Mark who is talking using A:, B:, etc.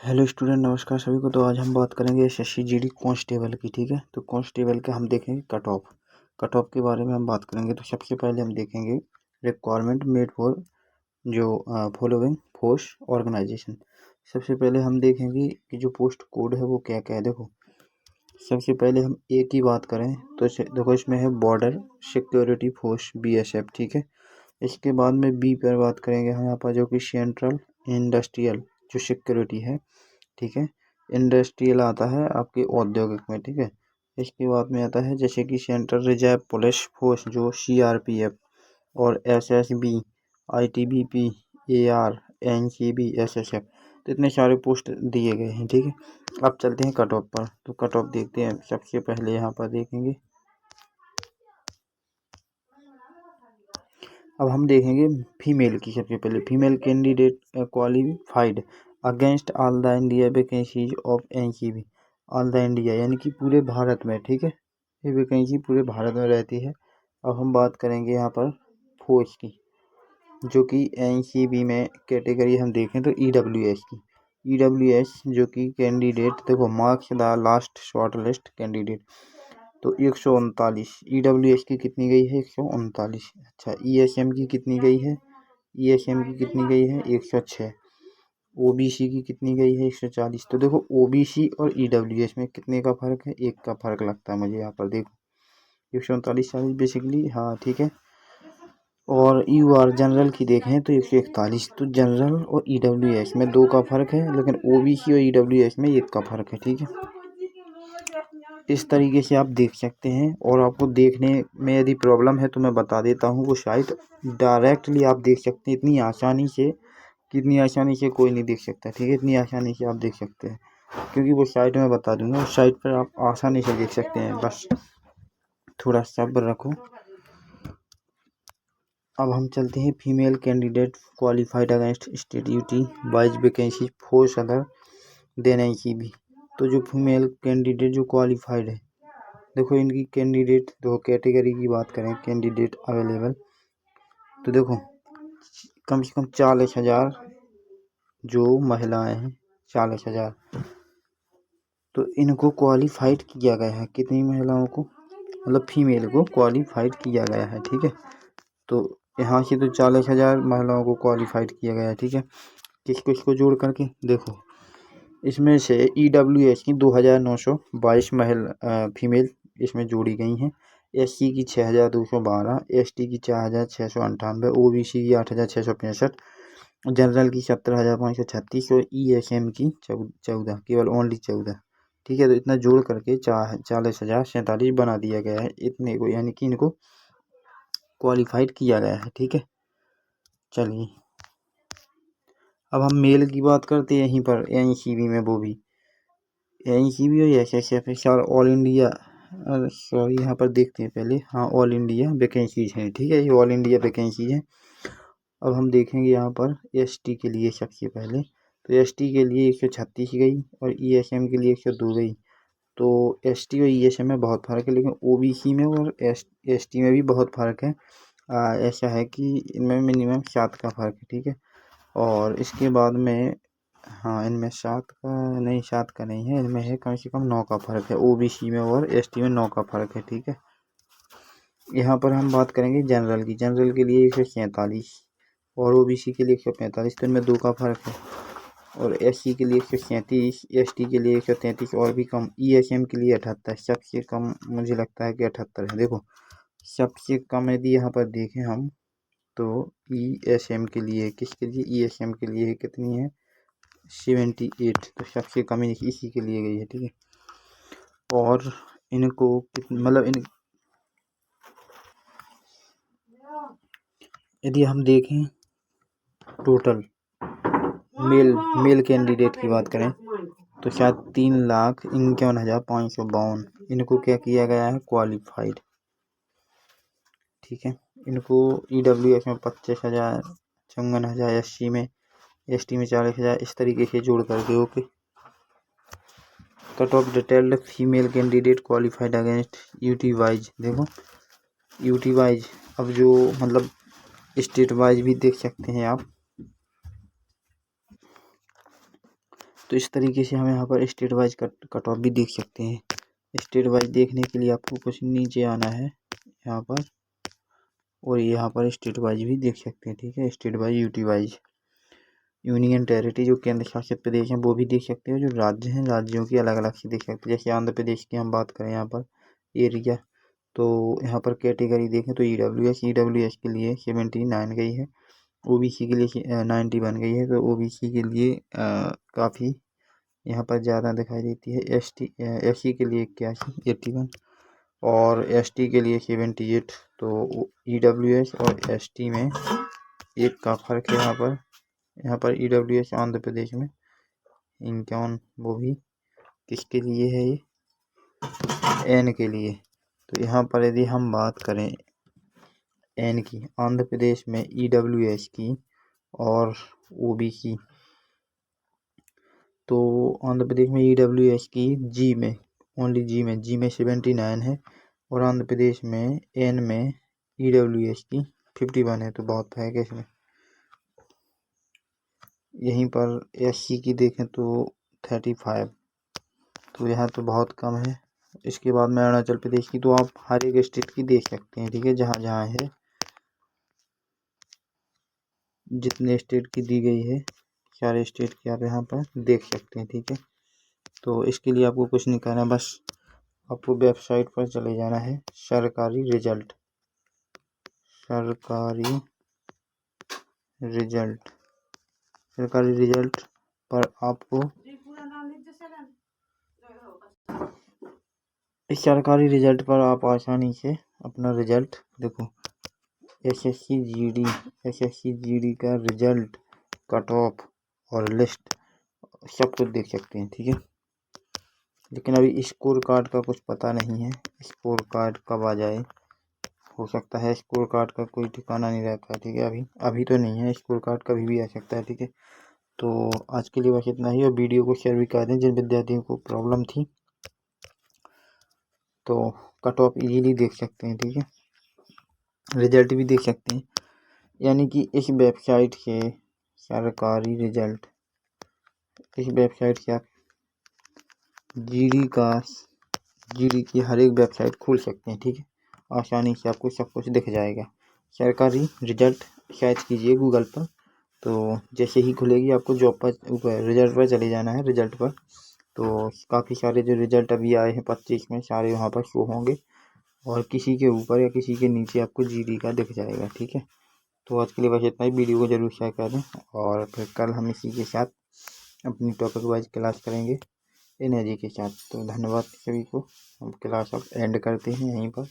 A: Hello student, नमस्कार सभी को। तो आज हम बात करेंगे एसएससी जीडी कांस्टेबल की। ठीक है, तो कांस्टेबल के हम देखेंगे कट ऑफ के बारे में हम बात करेंगे। तो सबसे पहले हम देखेंगे रिक्वायरमेंट मेड फॉर जो फॉलोइंग फोर्स ऑर्गेनाइजेशन। सबसे पहले हम देखेंगे कि जो पोस्ट कोड है वो क्या क्या है। देखो, सबसे पहले हम ए की बात करें तो देखो इसमें है बॉर्डर सिक्योरिटी फोर्स BSF। ठीक है, इसके बाद में बी पर बात करेंगे हम यहाँ पर, जो कि सेंट्रल इंडस्ट्रियल जो सिक्योरिटी है। ठीक है, इंडस्ट्रियल आता है आपके औद्योगिक में। ठीक है, इसके बाद में आता है जैसे कि सेंट्रल रिजर्व पुलिस फोर्स जो CRPF और SSB, ITBP, AR, NCB, SSF। तो इतने सारे पोस्ट दिए गए हैं। ठीक है, अब चलते हैं कट ऑफ पर। तो कट ऑफ देखते हैं। सबसे पहले यहाँ पर देखेंगे, अब हम देखेंगे फीमेल की। सबसे पहले female candidate qualified against all the India vacancies of NCB। All the India यानी कि पूरे भारत में। ठीक है, ये वैकेंसी पूरे भारत में रहती है। अब हम बात करेंगे यहाँ पर फोर्स की, जो कि NCB में कैटेगरी हम देखें तो EWS की। EWS जो कि कैंडिडेट, देखो marks the last short list candidate. तो 139 EWS की कितनी गई है? 139। अच्छा, ESM की कितनी गई है? ESM की कितनी गई है? 106। OBC की कितनी गई है? 140। तो देखो OBC और EWS में कितने का फर्क है? एक का फर्क लगता है मुझे यहाँ पर। देखो 139 40 बेसिकली, हाँ ठीक है। और UR जनरल की देखें तो 141। तो जनरल और EWS में 2 का फर्क है, लेकिन OBC और EWS में 1 का फर्क है। ठीक है, इस तरीके से आप देख सकते हैं। और आपको देखने में यदि प्रॉब्लम है तो मैं बता देता हूँ, वो साइट डायरेक्टली आप देख सकते हैं इतनी आसानी से, कितनी आसानी से कोई नहीं देख सकता। ठीक है, इतनी आसानी से आप देख सकते हैं, क्योंकि वो साइट मैं बता दूंगा। उस साइट पर आप आसानी से देख सकते हैं, बस थोड़ा सब्र रखो। अब हम चलते हैं female candidate qualified against state duty wise vacancy force other than NCB। तो जो फीमेल कैंडिडेट जो क्वालिफाइड है, देखो इनकी कैंडिडेट दो कैटेगरी की बात करें, कैंडिडेट अवेलेबल। तो देखो कम से कम 40,000 जो महिलाएं हैं, 40,000। तो इनको क्वालिफाइड किया गया है। कितनी महिलाओं को? मतलब फीमेल को क्वालिफाइड किया गया है। ठीक है, तो यहाँ से तो 40,000 महिलाओं को क्वालिफाइड किया गया है। ठीक है, किसको जोड़ करके देखो, इसमें से EWS की 2,922 फीमेल इसमें जोड़ी गई हैं। SC की 6,212, ST की 4,698, OBC की 8,665, जनरल की 17,536 और ESM की 14, केवल ओनली 14। ठीक है, तो इतना जोड़ करके 40,047 बना दिया गया है इतने को, यानी कि इनको क्वालिफाइड किया गया है। ठीक है, चलिए अब हम मेल की बात करते हैं यहीं पर NCB में। वो भी NCB और SSF ऑल इंडिया, सॉरी यहाँ पर देखते हैं पहले, हाँ ऑल इंडिया वैकेंसीज हैं। ठीक है, ये ऑल इंडिया वैकेंसी है। अब हम देखेंगे यहाँ पर ST के लिए सबसे पहले। तो ST के लिए 136 गई और ESM के लिए 102 गई। तो ST और ESM में बहुत फ़र्क है, लेकिन OBC में और ST में भी बहुत फ़र्क है। ऐसा है कि इनमें मिनिमम 7 का फ़र्क है। ठीक है, और इसके बाद में, हाँ इनमें 7 का नहीं, 7 का नहीं है, इनमें है कम से कम 9 का फ़र्क है। OBC में और ST में 9 का फ़र्क है। ठीक है, यहाँ पर हम बात करेंगे जनरल की। जनरल के लिए 147 और OBC के लिए 145, तो इनमें 2 का फ़र्क है। और SC के लिए 137, ST के लिए 133 और भी कम। ESM के लिए 78, सबसे कम मुझे लगता है कि 78 है। देखो सबसे कम यदि यहाँ पर देखें हम, तो ESM के लिए, किसके लिए? ESM के लिए कितनी है? 78। तो सबसे कम इसी के लिए गई है। ठीक है, और इनको मतलब इन, यदि हम देखें टोटल मेल कैंडिडेट की बात करें तो शायद 3,51,552 इनको क्या किया गया है? क्वालिफाइड। ठीक है, इनको EWS में 25,000, 54,000, SC में, ST में 40,000, इस तरीके से जोड़ करके। Okay, cut off detailed female candidate qualified against UT wise. देखो UT वाइज, अब जो मतलब स्टेट वाइज भी देख सकते हैं आप। तो इस तरीके से हम यहाँ पर स्टेट वाइज कट ऑफ भी देख सकते हैं। स्टेट वाइज देखने के लिए आपको कुछ नीचे आना है यहाँ पर, और यहाँ पर स्टेट वाइज भी देख सकते हैं। ठीक है, state wise, UT wise, union territory जो केंद्र शासित प्रदेश हैं वो भी देख सकते हैं, जो राज्य हैं राज्यों की अलग अलग से देख सकते हैं। जैसे आंध्र प्रदेश की हम बात करें यहाँ पर एरिया, तो यहाँ पर कैटेगरी देखें तो ईडब्ल्यूएस के लिए 79 गई है, ओबीसी के लिए 90 बन गई है, तो ओबीसी के लिए काफ़ी यहाँ पर ज़्यादा दिखाई देती है। एससी के लिए 81 और एसटी के लिए 78। तो ईडब्ल्यूएस और एसटी में एक का फर्क है यहाँ पर ईडब्ल्यूएस आंध्र प्रदेश में 51, वो भी किसके लिए है, ये एन के लिए। तो यहाँ पर यदि हम बात करें एन की, आंध्र प्रदेश में ईडब्ल्यूएस की और ओबीसी, तो आंध्र प्रदेश में ईडब्ल्यूएस की जी में, ओनली जी में 79 है, और आंध्र प्रदेश में एन में ईडब्ल्यूएस की 51 है। तो बहुत फर्क है इसमें। यहीं पर एससी की देखें तो 35, तो यहाँ तो बहुत कम है। इसके बाद में अरुणाचल प्रदेश की, तो आप हर एक स्टेट की देख सकते हैं। ठीक है, जहाँ जहाँ है, जितने स्टेट की दी गई है सारे स्टेट की आप यहाँ पर देख सकते हैं। ठीक है, तो इसके लिए आपको कुछ नहीं करना, बस आपको वेबसाइट पर चले जाना है, सरकारी रिजल्ट पर आपको इस सरकारी रिजल्ट पर आप आसानी से अपना रिजल्ट देखो, एसएससी जीडी का रिजल्ट, कट ऑफ और लिस्ट सब कुछ देख सकते हैं। ठीक है, लेकिन अभी स्कोर कार्ड का कुछ पता नहीं है, स्कोर कार्ड कब आ जाए, हो सकता है स्कोर कार्ड का कोई ठिकाना नहीं रहता है। ठीक है, अभी तो नहीं है, स्कोर कार्ड कभी भी आ सकता है। ठीक है, तो आज के लिए बस इतना ही, और वीडियो को शेयर भी कर दें जिन विद्यार्थियों को प्रॉब्लम थी, तो कट ऑफ इजीली देख सकते हैं। ठीक है, रिजल्ट भी देख सकते हैं, यानी कि इस वेबसाइट से सरकारी रिजल्ट, इस वेबसाइट से आप जीडी की हर एक वेबसाइट खोल सकते हैं। ठीक है, आसानी से आपको सब कुछ दिख जाएगा। सरकारी रिजल्ट सर्च कीजिए गूगल पर, तो जैसे ही खुलेगी आपको जॉब पर ऊपर रिजल्ट पर चले जाना है, रिजल्ट पर, तो काफ़ी सारे जो रिजल्ट अभी आए हैं 25 में, सारे वहाँ पर शो होंगे, और किसी के ऊपर या किसी के नीचे आपको जीडी का दिख जाएगा। ठीक है, तो आज के लिए बस इतना ही, वीडियो को जरूर शेयर कर दें, और फिर कल हम इसी के साथ अपनी टॉपिक वाइज क्लास करेंगे एनर्जी के साथ। तो धन्यवाद सभी को, हम क्लास अब एंड करते हैं यहीं पर।